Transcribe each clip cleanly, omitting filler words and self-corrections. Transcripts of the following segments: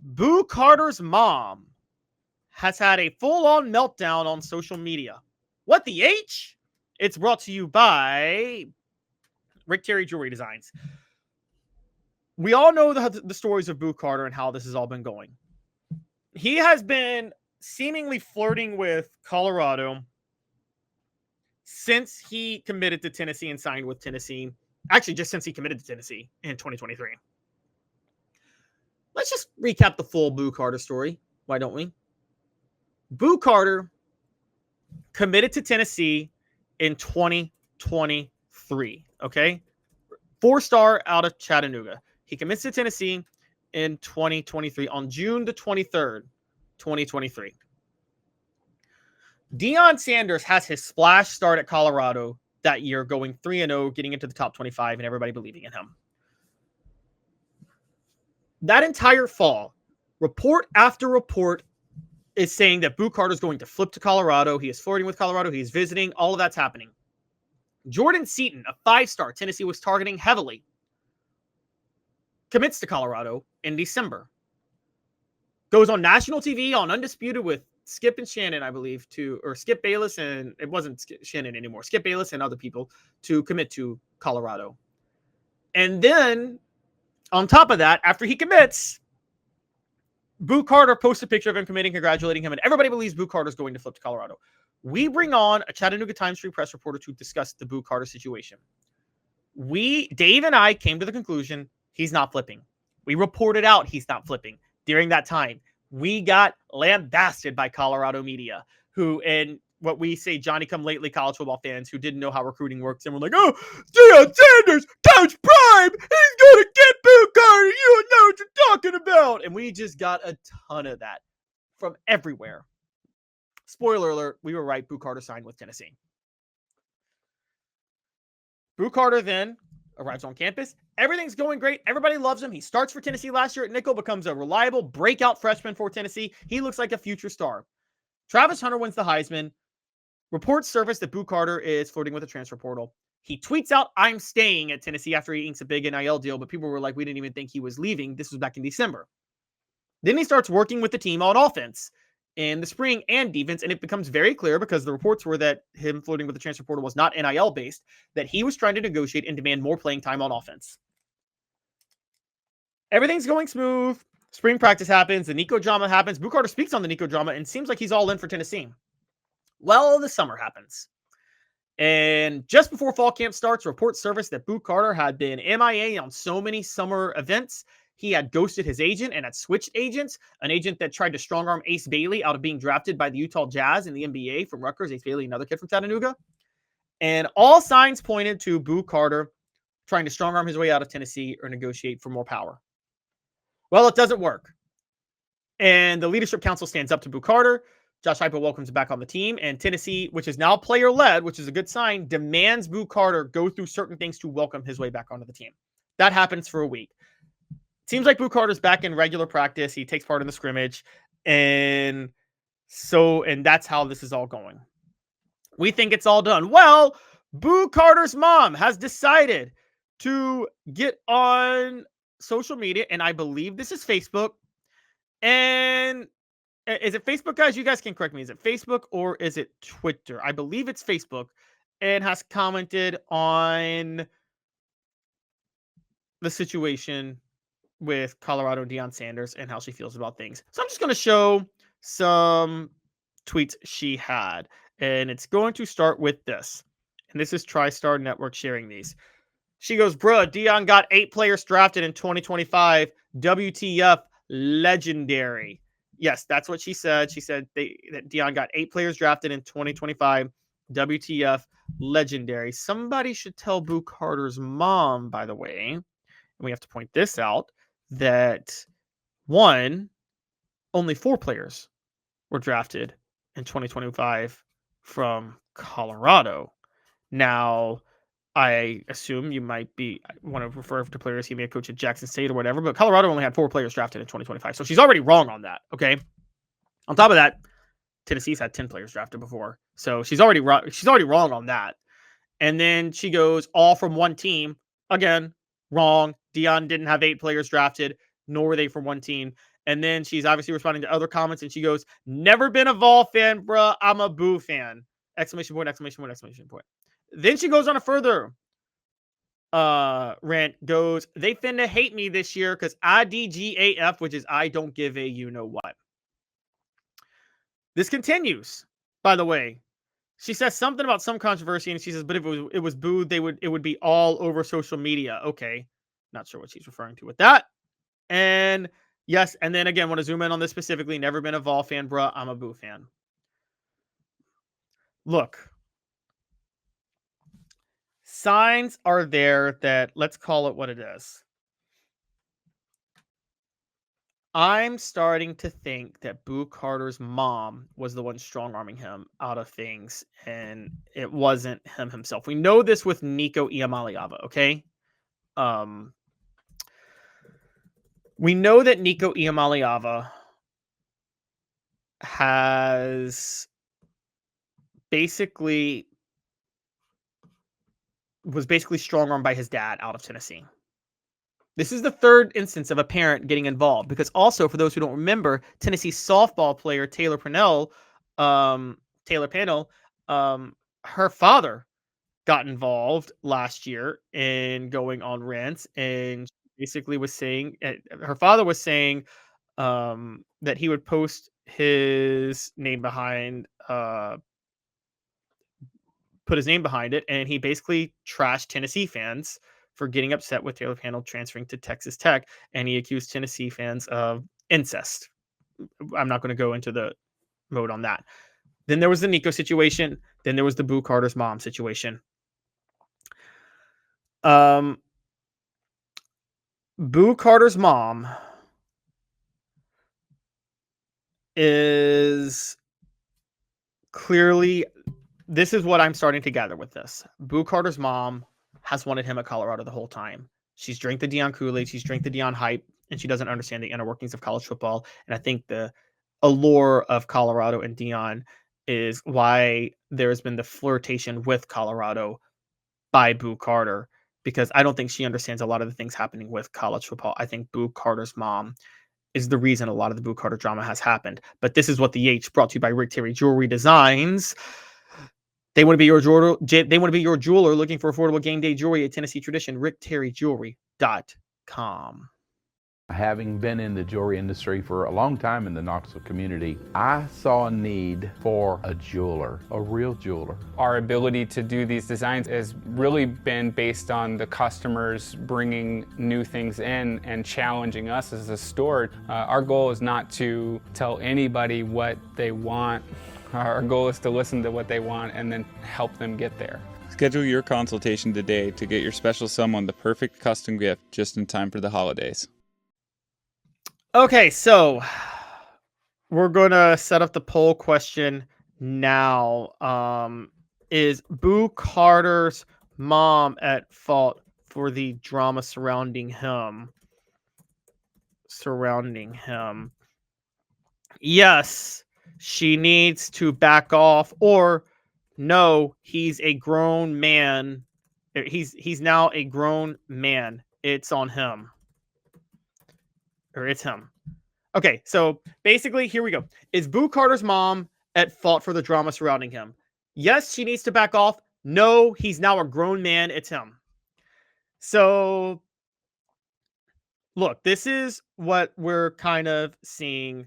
Boo Carter's mom has had a full-on meltdown on social media. What the H? It's brought to you by Rick Terry Jewelry Designs. We all know the stories of Boo Carter and how this has all been going. He has been seemingly flirting with Colorado since he committed to Tennessee and signed with Tennessee. Actually, just since he committed to Tennessee in 2023. Let's just recap the full Boo Carter story. Why don't we? Boo Carter committed to Tennessee in 2023. Okay? 4-star out of Chattanooga. He commits to Tennessee in 2023 on June the 23rd, 2023. Deion Sanders has his splash start at Colorado that year, going 3-0, getting into the top 25, and everybody believing in him. That entire fall, report after report is saying that Boo Carter is going to flip to Colorado. He is flirting with Colorado. He's visiting. All of that's happening. Jordan Seaton, a 5-star Tennessee was targeting heavily, commits to Colorado in December. Goes on national TV on Undisputed with Skip and Shannon, I believe, or Skip Bayless, and it wasn't Shannon anymore. Skip Bayless and other people to commit to Colorado. And then, on top of that, after he commits, Boo Carter posts a picture of him committing, congratulating him, and everybody believes Boo Carter's going to flip to Colorado. We bring on a Chattanooga Times Free Press reporter to discuss the Boo Carter situation. Dave and I came to the conclusion he's not flipping. We reported out he's not flipping. During that time, we got lambasted by Colorado media, who, and what we say, Johnny-come-lately college football fans who didn't know how recruiting works, and were like, oh, Deion Sanders, Coach Prime, he's going to get Boo Carter. You don't know what you're talking about. And we just got a ton of that from everywhere. Spoiler alert, we were right. Boo Carter signed with Tennessee. Boo Carter then arrives on campus. Everything's going great. Everybody loves him. He starts for Tennessee last year at nickel, becomes a reliable breakout freshman for Tennessee. He looks like a future star. Travis Hunter wins the Heisman. Reports surface that Boo Carter is flirting with the transfer portal. He tweets out, I'm staying at Tennessee after he inks a big NIL deal, but people were like, we didn't even think he was leaving. This was back in December. Then he starts working with the team on offense in the spring and defense, and it becomes very clear, because the reports were that him flirting with the transfer portal was not NIL based, that he was trying to negotiate and demand more playing time on offense. Everything's going smooth. Spring practice happens. The Nico drama happens. Boo Carter speaks on the Nico drama and seems like he's all in for Tennessee. Well, the summer happens. And just before fall camp starts, reports surfaced that Boo Carter had been MIA on so many summer events. He had ghosted his agent and had switched agents, an agent that tried to strong-arm Ace Bailey out of being drafted by the Utah Jazz in the NBA from Rutgers. Ace Bailey, another kid from Chattanooga. And all signs pointed to Boo Carter trying to strong-arm his way out of Tennessee or negotiate for more power. Well, it doesn't work. And the leadership council stands up to Boo Carter. Josh Heupel welcomes him back on the team. And Tennessee, which is now player-led, which is a good sign, demands Boo Carter go through certain things to welcome his way back onto the team. That happens for a week. Seems like Boo Carter's back in regular practice. He takes part in the scrimmage. And that's how this is all going. We think it's all done. Well, Boo Carter's mom has decided to get on social media, and I believe this is Facebook. And is it Facebook, guys? You guys can correct me. Is it Facebook or is it Twitter? I believe it's Facebook, and has commented on the situation with Colorado and Deion Sanders and how she feels about things. So I'm just going to show some tweets she had, and it's going to start with this. And this is TriStar Network sharing these. She goes, bruh, Deion got 8 players drafted in 2025. WTF, legendary. Yes, that's what she said. She said that Deion got 8 players drafted in 2025. WTF, legendary. Somebody should tell Boo Carter's mom, by the way, and we have to point this out, that only 4 players were drafted in 2025 from Colorado. Now, I assume you might want to refer to players he may have coached at Jackson State or whatever, but Colorado only had 4 players drafted in 2025. So she's already wrong on that, okay? On top of that, Tennessee's had 10 players drafted before. So she's already wrong on that. And then she goes, all from one team. Again, wrong. Deion didn't have 8 players drafted, nor were they from one team. And then she's obviously responding to other comments, and she goes, "Never been a Vol fan, bruh. I'm a Boo fan!" Exclamation point! Exclamation point! Exclamation point! Then she goes on a further rant. Goes, "They finna hate me this year because IDGAF, which is I don't give a you know what." This continues, by the way. She says something about some controversy, and she says, "But if it was Boo, it would be all over social media." Okay, not sure what she's referring to with that. And yes, and then again, want to zoom in on this specifically. Never been a Vol fan, bruh. I'm a Boo fan. Look, signs are there that, let's call it what it is. I'm starting to think that Boo Carter's mom was the one strong arming him out of things, and it wasn't him himself. We know this with Nico Iamaleava, okay? We know that Nico Iamaleava was basically strong armed by his dad out of Tennessee. This is the third instance of a parent getting involved, because also, for those who don't remember, Tennessee softball player Taylor Pannell, her father got involved last year in going on rants, and basically was saying, her father was saying that he would post his name behind, put his name behind it, and he basically trashed Tennessee fans for getting upset with Taylor Pannell transferring to Texas Tech, and he accused Tennessee fans of incest. I'm not going to go into the mode on that. Then there was the Nico situation. Then there was the Boo Carter's mom situation. Boo Carter's mom is clearly, this is what I'm starting to gather with this. Boo Carter's mom has wanted him at Colorado the whole time. She's drank the Deion Kool-Aid, she's drank the Deion hype, and she doesn't understand the inner workings of college football. And I think the allure of Colorado and Deion is why there's been the flirtation with Colorado by Boo Carter, because I don't think she understands a lot of the things happening with college football. I think Boo Carter's mom is the reason a lot of the Boo Carter drama has happened. But this is what the H, brought to you by Rick Terry Jewelry Designs. They want to be your jeweler. They want to be your jeweler looking for affordable game day jewelry at Tennessee Tradition. RickTerryJewelry.com. Having been in the jewelry industry for a long time in the Knoxville community, I saw a need for a jeweler, a real jeweler. Our ability to do these designs has really been based on the customers bringing new things in and challenging us as a store. Our goal is not to tell anybody what they want. Our goal is to listen to what they want and then help them get there. Schedule your consultation today to get your special someone the perfect custom gift just in time for the holidays. Okay, so we're going to set up the poll question now. Is Boo Carter's mom at fault for the drama surrounding him? Yes, she needs to back off, or no, he's a grown man. He's now a grown man. It's on him. Or it's him. Okay, so basically, here we go. Is Boo Carter's mom at fault for the drama surrounding him? Yes, she needs to back off. No, he's now a grown man. It's him. So, look, this is what we're kind of seeing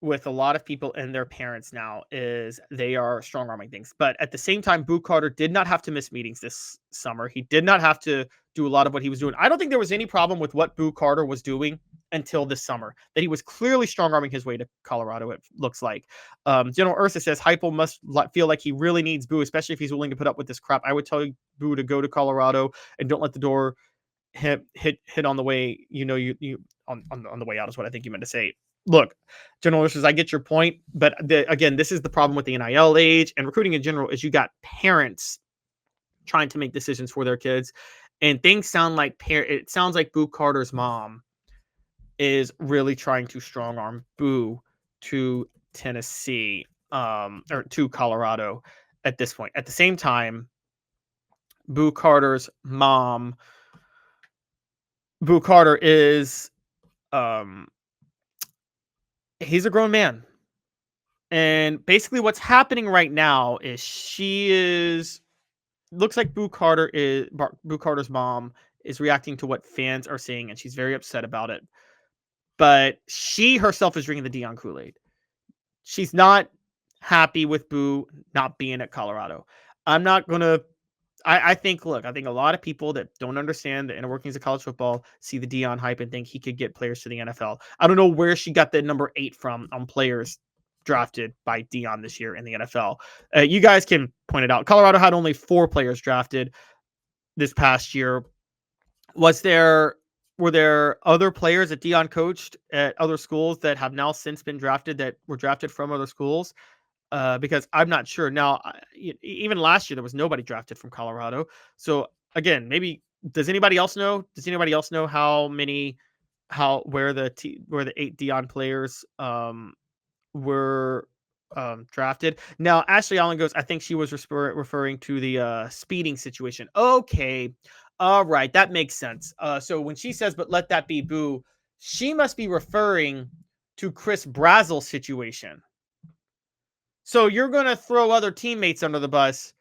with a lot of people and their parents now, is they are strong arming things. But at the same time, Boo Carter did not have to miss meetings this summer. He did not have to do a lot of what he was doing. I don't think there was any problem with what Boo Carter was doing until this summer, that he was clearly strong arming his way to Colorado, it looks like. General Ursa says Heupel must feel like he really needs Boo, especially if he's willing to put up with this crap. I would tell Boo to go to Colorado and don't let the door hit on the way, you on the way out, is what I think you meant to say. Look, General Ursa says, I get your point, but again, this is the problem with the NIL age and recruiting in general, is you got parents trying to make decisions for their kids, and things sound like it sounds like Boo Carter's mom is really trying to strong arm Boo to Tennessee, or to Colorado at this point. At the same time, Boo Carter's mom, Boo Carter is He's a grown man. And basically what's happening right now is looks like Boo Carter's mom is reacting to what fans are saying, and she's very upset about it. But she herself is drinking the Deion Kool-Aid. She's not happy with Boo not being at Colorado. I'm not gonna. I think. Look, I think a lot of people that don't understand the inner workings of college football see the Deion hype and think he could get players to the NFL. I don't know where she got the number 8 from on players drafted by Deion this year in the NFL. You guys can point it out. Colorado had only 4 players drafted this past year. Were there other players that Deion coached at other schools that have now since been drafted that were drafted from other schools? Because I'm not sure. Now, even last year, there was nobody drafted from Colorado. So again, maybe does anybody else know? Does anybody else know where the 8 Deion players were drafted? Now, Ashley Allen goes, I think she was referring to the speeding situation. Okay. All right. That makes sense. So when she says, but let that be Boo, she must be referring to Chris Brazel's situation. So you're going to throw other teammates under the bus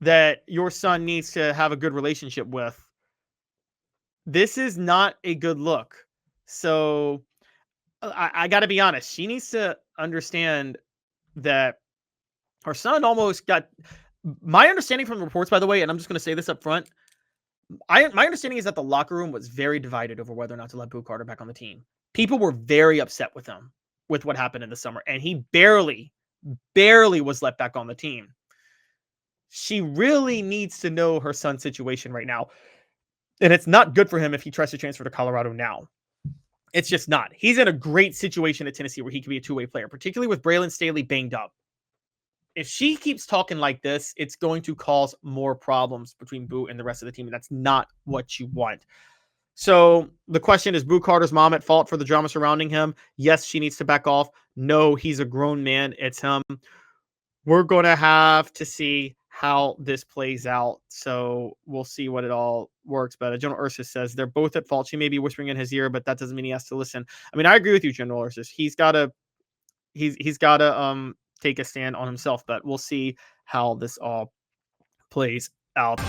that your son needs to have a good relationship with. This is not a good look. So I got to be honest. She needs to understand that her son almost got... My understanding from the reports, by the way, and I'm just going to say this up front, my understanding is that the locker room was very divided over whether or not to let Boo Carter back on the team. People were very upset with him, with what happened in the summer, and he barely was let back on the team. She really needs to know her son's situation right now. And it's not good for him if he tries to transfer to Colorado now. It's just not. He's in a great situation at Tennessee where he can be a two-way player, particularly with Braylon Staley banged up. If she keeps talking like this, it's going to cause more problems between Boo and the rest of the team, and that's not what you want. So the question is, Boo Carter's mom at fault for the drama surrounding him? Yes, she needs to back off. No, he's a grown man. It's him. We're going to have to see how this plays out. So we'll see what it all works. But General Ursus says they're both at fault. She may be whispering in his ear, but that doesn't mean he has to listen. I mean, I agree with you, General Ursus. He's got to take a stand on himself, but we'll see how this all plays out.